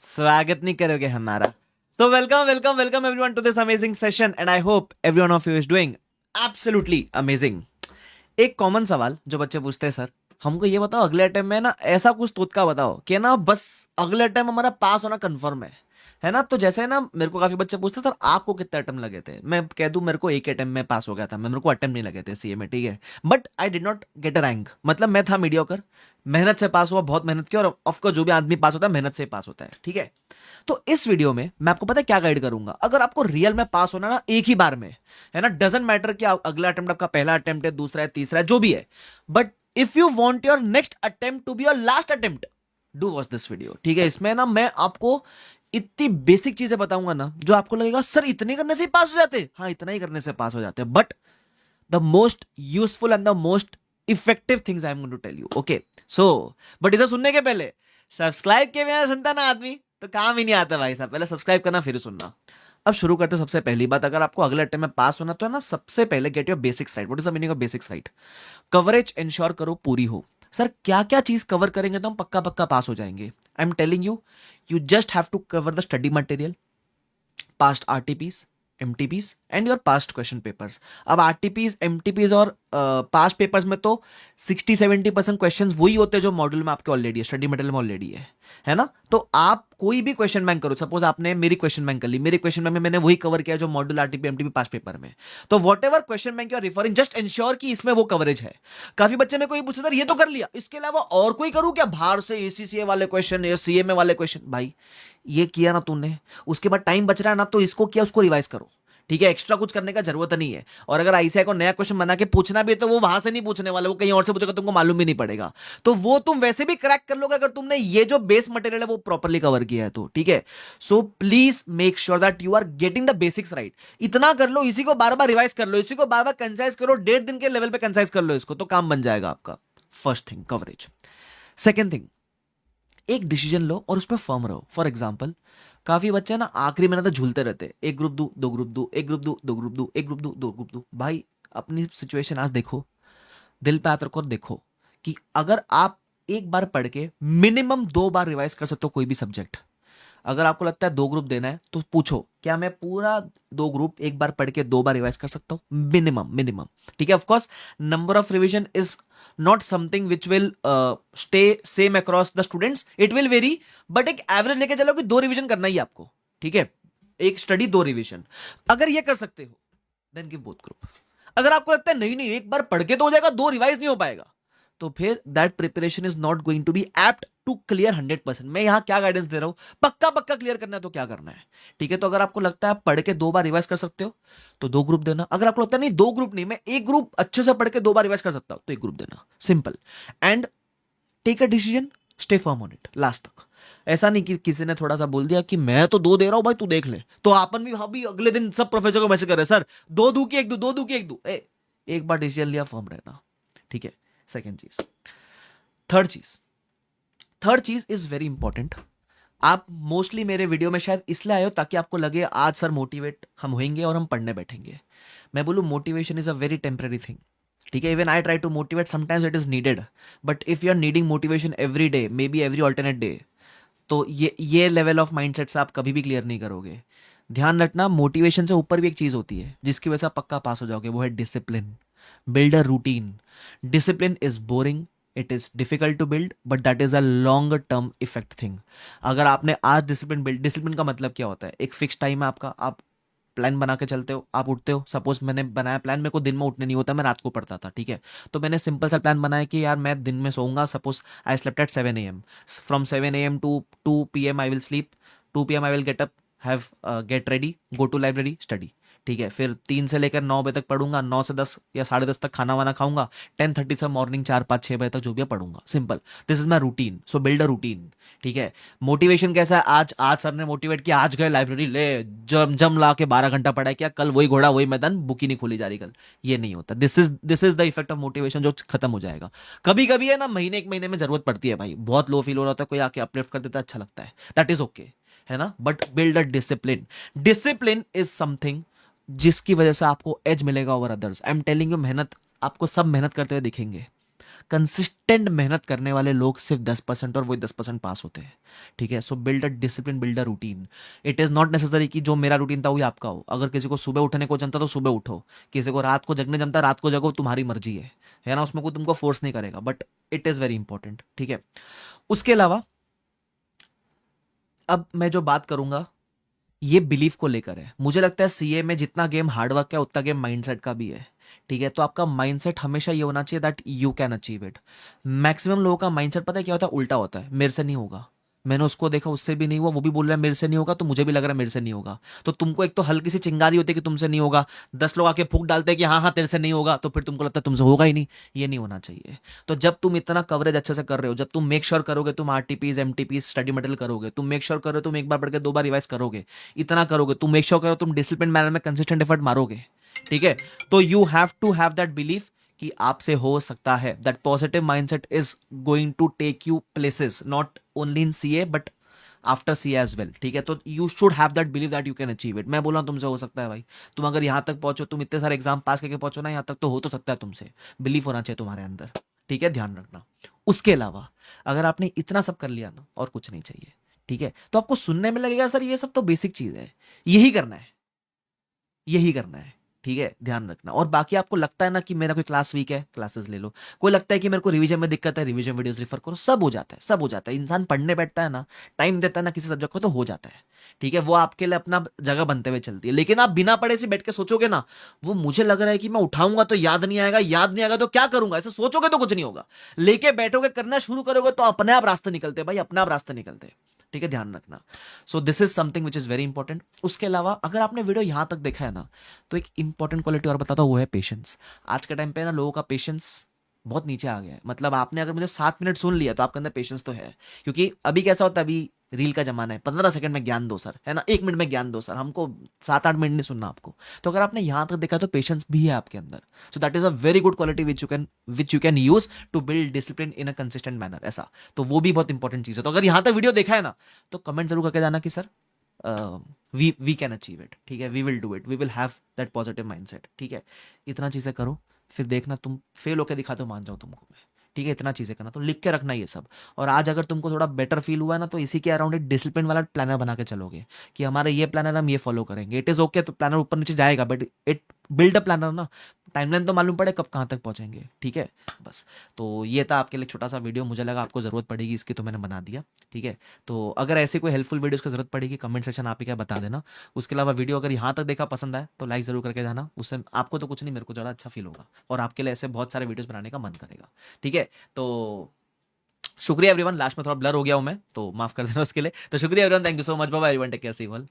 स्वागत नहीं करोगे हमारा। So welcome welcome welcome everyone to this amazing session and I hope everyone of you is doing absolutely amazing. एक common सवाल जो बच्चे पूछते हैं, सर हमको ये बताओ अगले अटेम्प्ट में ना ऐसा कुछ तोतका बताओ कि ना बस अगले अटेम्प्ट हमारा पास होना कंफर्म है ना। तो जैसे ना मेरे को काफी बच्चे पूछते सर आपको कितने अटेम्प्ट लगे थे, मैं कह दूं मेरे को एक अटेम्प्ट में पास हो गया था, मेरे को अटेम्प्ट नहीं लगे थे सीए में, ठीक है। But I did not get a rank, मतलब मैं था मीडियोकर, मेहनत से पास हुआ, बहुत मेहनत की, और ऑफकोर्स जो भी आदमी पास होता है मेहनत से पास होता है, ठीक है। तो इस वीडियो में मैं आपको पता है क्या गाइड करूंगा, अगर आपको रियल में पास होना ना एक ही बार में, है ना, डजंट मैटर कि अगला अटेम्प्ट आपका पहला अटेम्प्ट है, दूसरा है, तीसरा है, जो भी है, but if you want your next attempt to be your last attempt, do watch this video, ठीक है। इसमें ना मैं आपको इतनी बेसिक चीजें बताऊंगा ना जो आपको लगेगा सर इतने करने से ही पास हो जाते, हाँ इतना ही करने से पास हो जाते, but the most useful and the most effective things I am going to tell you, okay. So but इधर सुनने के पहले सब्सक्राइब के बिना सुनता ना आदमी तो काम ही नहीं आता भाई साहब, पहले सब्सक्राइब करना फिर सुनना। अब शुरू करते हैं। सबसे पहली बात, अगर आपको अगले अटेम्प्ट में पास होना तो है ना, सबसे पहले get your basics right. What is the meaning of basics right? Coverage ensure करो पूरी हो। सर क्या क्या चीज कवर करेंगे तो हम पक्का पक्का पास हो जाएंगे? I am telling you, you just have to cover the study material, past RTPs, MTPs and your past question papers. अब आरटीपीज, एमटीपीज और पास्ट पेपर्स में तो 60-70% क्वेश्चंस वही होते हैं जो मॉड्यूल में आपके ऑलरेडी है, स्टडी मटेरियल में ऑलरेडी है ना। तो आप कोई भी क्वेश्चन बैंक करो, सपोज आपने मेरी क्वेश्चन बैंक कर ली, मेरे क्वेश्चन बैंक में मैंने वही कवर किया जो module RTP MTP past paper में, तो whatever question bank you are referring, just ensure कि इसमें वो कवरेज है। काफी बच्चे में कोई पूछते सर ये तो कर लिया, इसके अलावा और कोई करूं क्या, बाहर से एसीसीए वाले क्वेश्चन या सीएमए वाले क्वेश्चन? भाई ये किया ना तूने, उसके बाद टाइम बच रहा है ना, तो इसको किया उसको रिवाइज करो, ठीक है। एक्स्ट्रा कुछ करने का जरूरत नहीं है। और अगर आईसीआई को नया क्वेश्चन बना के पूछना भी है तो वो वहां से नहीं पूछने वाला, वो कहीं और से पूछेगा, तुमको मालूम भी नहीं पड़ेगा, तो वो तुम वैसे भी क्रैक कर लोगे अगर तुमने ये जो बेस मटेरियल है वो प्रॉपरली कवर किया है तो, ठीक है। So please make sure that you are getting the basics right. इतना कर लो, इसी को बार बार रिवाइज कर लो, इसी को बार बार कंसाइज करो, 1.5 दिन के लेवल पे कंसाइज कर लो इसको, तो काम बन जाएगा आपका। First thing coverage. Second thing, एक डिसीजन लो और उस पर फर्म रहो। फॉर एग्जाम्पल, काफी बच्चे ना आखिरी में ना तो झूलते रहते, एक ग्रुप दू, दो ग्रुप दू, एक ग्रुप दू, दो ग्रुप दू, एक ग्रुप दू, दो ग्रुप दू। भाई अपनी सिचुएशन आज देखो, दिल पे हाथ रखो और देखो कि अगर आप एक बार पढ़ के मिनिमम 2 बार रिवाइज कर सकते हो कोई भी सब्जेक्ट, अगर आपको लगता है 2 ग्रुप देना है तो पूछो क्या मैं पूरा 2 ग्रुप एक बार पढ़ के 2 बार रिवाइज कर सकता हूं? मिनिमम मिनिमम, ठीक है। Of course number of revision is not something which will stay same across the students, it will very, but एक एवरेज लेके चलो कि 2 रिविजन करना ही आपको, ठीक है। एक स्टडी 2 रिविजन, अगर ये कर सकते हो देन गिव बोथ ग्रुप। अगर आपको लगता है नहीं नहीं एक बार पढ़ के तो हो जाएगा, 2 रिवाइज नहीं हो पाएगा, तो फिर that preparation is not going to be apt to clear 100%। मैं यहां क्या गाइडेंस दे रहा हूं, पक्का पक्का क्लियर करना है तो क्या करना है, ठीक है। तो अगर आपको लगता है आप पढ़ के 2 बार रिवाइज कर सकते हो तो 2 ग्रुप देना, अगर आपको लगता है नहीं 2 ग्रुप नहीं, मैं एक ग्रुप अच्छे से पढ़ के 2 बार रिवाइज कर सकता हूं, तो एक ग्रुप देना, simple. And take a decision, stay firm on it last तक। ऐसा नहीं कि किसी ने थोड़ा सा बोल दिया कि मैं तो 2 दे रहा हूं भाई तू देख ले, तो आपन भी भाभी अगले दिन सब प्रोफेसर को मैसेज कर रहे सर 2 दू की 1 दू, 2 दू की 1 दू। एक बार डिसीजन लिया, फर्म रहना, ठीक है। सेकेंड चीज। थर्ड चीज, थर्ड चीज इज वेरी इंपॉर्टेंट। आप मोस्टली मेरे वीडियो में शायद इसलिए आए हो ताकि आपको लगे आज सर मोटिवेट हम होंगे और हम पढ़ने बैठेंगे। मैं बोलूं motivation is a very temporary thing, ठीक है। Even I try to motivate, sometimes it is needed, but if you are needing motivation every day, maybe every alternate day, तो ये लेवल ऑफ माइंडसेट से आप कभी भी clear नहीं करोगे। ध्यान रखना, मोटिवेशन से ऊपर भी एक चीज होती है जिसकी वजह से आप पक्का पास हो जाओगे, वो है discipline. Build a routine. Discipline is boring, it is difficult to build, but that is a long term effect thing. अगर आपने आज डिसिप्लिन बिल्ड, डिसिप्लिन का मतलब क्या होता है, एक फिक्स टाइम है आपका, आप प्लान बना के चलते हो, आप उठते हो, सपोज मैंने बनाया प्लान, मेरे को दिन में उठने नहीं होता, मैं रात को पढ़ता था, ठीक है। तो मैंने सिंपल सा प्लान बनाया कि यार मैं दिन में सोऊंगा, suppose I slept at 7 AM, from 7 AM to 2 PM I will sleep, 2 PM I will get up, have get ready, go to library, study, ठीक है। फिर 3 से लेकर 9 बजे तक पढ़ूंगा, 9 से 10 या 10:30 तक खाना वाना खाऊंगा, 10:30 से मॉर्निंग 4, 5, 6 बजे तक जो भी है पढ़ूंगा, simple. This is my routine, so build a routine, ठीक है। मोटिवेशन कैसा है, आज आज सर ने मोटिवेट किया, आज गए लाइब्रेरी, ले जम जम ला के 12 घंटा पढ़ा किया, कल वही घोड़ा वही मैदान, बुक ही नहीं खोली जा रही कल, ये नहीं होता। This is the effect of motivation जो खत्म हो जाएगा। कभी कभी है ना, महीने 1 महीने में जरूरत पड़ती है भाई, बहुत लो फील हो रहा होता है, कोई आके अपलिफ्ट कर देता है, अच्छा लगता है, दैट इज ओके, है ना। But build a discipline. Discipline is something जिसकी वजह से आपको एज मिलेगा over others. I am telling you, मेहनत, आपको सब मेहनत करते हुए दिखेंगे, कंसिस्टेंट मेहनत करने वाले लोग सिर्फ 10% और वही 10% पास होते हैं, ठीक है। सो build a discipline, build a routine. It is not necessary कि जो मेरा रूटीन था वही आपका हो। अगर किसी को सुबह उठने को जमता तो सुबह उठो, किसी को रात को जगने जमता रात को जगो, तुम्हारी मर्जी है ना, उसमें कोई तुमको फोर्स नहीं करेगा, but it is very important, ठीक है। उसके अलावा अब मैं जो बात करूंगा ये बिलीफ को लेकर है। मुझे लगता है सीए में जितना गेम हार्डवर्क का उतना गेम माइंडसेट का भी है, ठीक है। तो आपका माइंडसेट हमेशा ये होना चाहिए that you can achieve it. Maximum लोगों का माइंडसेट पता है क्या होता है? उल्टा होता है, मेरे से नहीं होगा। मैंने उसको देखा, उससे भी नहीं हुआ, वो भी बोल रहा है मेरे से नहीं होगा, तो मुझे भी लग रहा है मेरे से नहीं होगा। तो तुमको एक तो हल्की सी चिंगारी होती है कि तुमसे नहीं होगा, 10 लोग आके फूक डालते हैं कि हाँ हाँ तेरे से नहीं होगा, तो फिर तुमको लगता है तुमसे होगा ही नहीं। ये नहीं होना चाहिए। तो जब तुम इतना कवरेज अच्छे से कर रहे हो, जब तुम मेक श्योर करोगे, तुम आरटीपीज एमटीपीज स्टडी मटेरियल करोगे, तुम मेक श्योर करो तुम एक बार पढ़ के 2 बार रिवाइज करोगे, इतना करोगे, तुम मेक श्योर करो तुम डिसिप्लिन मैनर में कंसिस्टेंट एफर्ट मारोगे, ठीक है। तो you have to have that belief कि आपसे हो सकता है। That positive mindset is going to take you places, not only in CA but after C as well, ठीक है। तो you should have that believe that you can achieve it. मैं बोल रहा हूं तुमसे हो सकता है भाई। तुम अगर यहां तक पहुंचो, तुम इतने सारे एग्जाम पास करके पहुंचो ना यहां तक, तो हो तो सकता है तुमसे। बिलीव होना चाहिए तुम्हारे अंदर, ठीक है, ध्यान रखना। उसके अलावा अगर आपने इतना सब कर लिया ना और कुछ नहीं चाहिए, ठीक है, तो आपको सुनने में लगेगा सर ये सब तो बेसिक चीज है, यही करना है, यही करना है, ठीक है, ध्यान रखना। और बाकी आपको लगता है ना कि मेरा कोई क्लास वीक है, क्लासेस ले लो। कोई लगता है कि मेरे को रिवीजन में दिक्कत है, रिवीजन वीडियोस रेफर करो। सब हो जाता है, सब हो जाता है। इंसान पढ़ने बैठता है ना, टाइम देता है ना किसी सब्जेक्ट को, तो हो जाता है, ठीक है। वो आपके लिए अपना जगह बनते हुए चलती है। लेकिन आप बिना पढ़े से बैठ के सोचोगे ना, वो मुझे लग रहा है कि मैं उठाऊंगा तो याद नहीं आएगा, याद नहीं आएगा तो क्या करूंगा, ऐसे सोचोगे तो कुछ नहीं होगा। लेके बैठोगे, करना शुरू करोगे तो अपने आप रास्ते निकलते हैं भाई, अपने आप रास्ते निकलते हैं, ठीक है, ध्यान रखना। So this is something which is very important. उसके अलावा अगर आपने वीडियो यहां तक देखा है ना, तो एक इंपॉर्टेंट क्वालिटी और बताता हूं, वो है पेशेंस। आज के टाइम पे ना लोगों का पेशेंस बहुत नीचे आ गया है। मतलब आपने अगर मुझे 7 मिनट सुन लिया तो आपके अंदर पेशेंस तो है। क्योंकि अभी कैसा होता है, अभी रील का जमाना है, 15 सेकंड में ज्ञान दो सर, है ना, 1 मिनट में ज्ञान दो सर, हमको 7-8 मिनट नहीं सुनना आपको। तो अगर आपने यहां तक देखा तो पेशेंस भी है आपके अंदर। So that is a very good quality which you can use to build discipline in a consistent manner, ऐसा। तो वो भी बहुत इंपॉर्टेंट चीज है। तो अगर यहां तक वीडियो देखा है ना, तो कमेंट जरूर करके जाना कि sir we can achieve it, ठीक है, we will do it, we will have that positive mindset, ठीक है। इतना चीजें करो, फिर देखना तुम फेल होकर दिखा दो, मान जाओ तुमको मैं, ठीक है। इतना चीजें करना, तो लिख के रखना ये सब। और आज अगर तुमको थोड़ा बेटर फील हुआ है ना, तो इसी के अराउंड एक डिसिप्लिन वाला प्लानर बना के चलोगे कि हमारा ये प्लानर, हम ये फॉलो करेंगे। इट इज ओके, तो प्लानर ऊपर नीचे जाएगा, but it build a planner ना, टाइमलाइन तो मालूम पड़े कब कहाँ तक पहुंचेंगे, ठीक है। बस, तो ये था आपके लिए छोटा सा वीडियो। मुझे लगा आपको जरूरत पड़ेगी इसकी, तो मैंने बना दिया, ठीक है। तो अगर ऐसी कोई हेल्पफुल वीडियोस की जरूरत पड़ेगी, कमेंट सेक्शन आप ही क्या बता देना। उसके अलावा वीडियो अगर यहाँ तक देखा पसंद आए तो लाइक जरूर करके जाना, उससे आपको तो कुछ नहीं, मेरे को ज़्यादा अच्छा फील होगा और आपके लिए ऐसे बहुत सारे वीडियोस बनाने का मन करेगा, ठीक है। तो शुक्रिया एवरीवन। लास्ट में थोड़ा ब्लर हो गया हूं मैं, तो माफ कर देना उसके लिए। तो शुक्रिया everyone, thank you so much, bye bye everyone, take care, see you all.